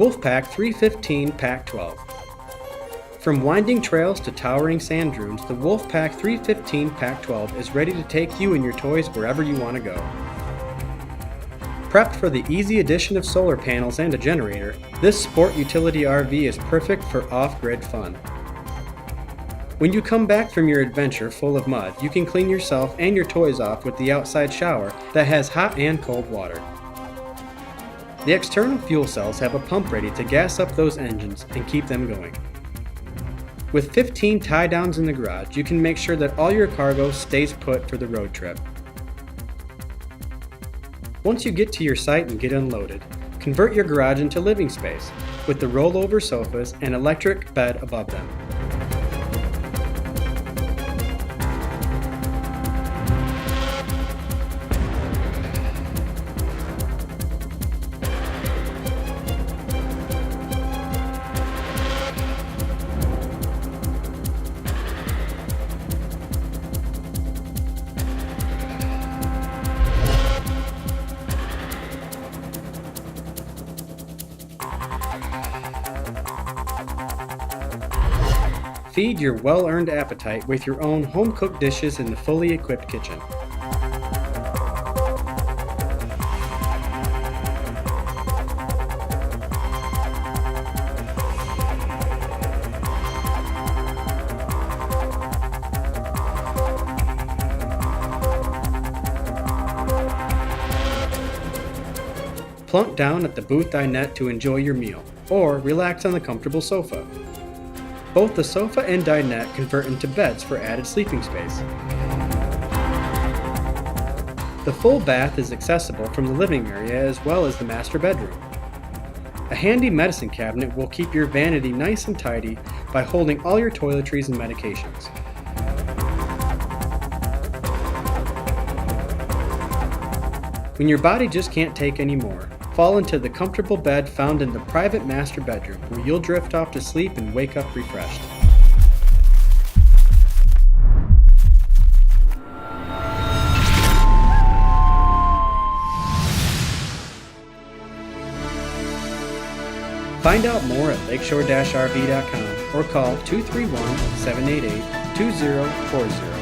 Wolfpack 315 Pack12. From winding trails to towering sand dunes, the Wolfpack 315 Pack12 is ready to take you and your toys wherever you want to go. Prepped for the easy addition of solar panels and a generator, this sport utility RV is perfect for off-grid fun. When you come back from your adventure full of mud, you can clean yourself and your toys off with the outside shower that has hot and cold water. The external fuel cells have a pump ready to gas up those engines and keep them going. With 15 tie-downs in the garage, you can make sure that all your cargo stays put for the road trip. Once you get to your site and get unloaded, convert your garage into living space with the rollover sofas and electric bed above them. Feed your well-earned appetite with your own home-cooked dishes in the fully equipped kitchen. Plunk down at the booth dinette to enjoy your meal, or relax on the comfortable sofa. Both the sofa and dinette convert into beds for added sleeping space. The full bath is accessible from the living area as well as the master bedroom. A handy medicine cabinet will keep your vanity nice and tidy by holding all your toiletries and medications. When your body just can't take any more, fall into the comfortable bed found in the private master bedroom, where you'll drift off to sleep and wake up refreshed. Find out more at lakeshore-rv.com or call 231-788-2040.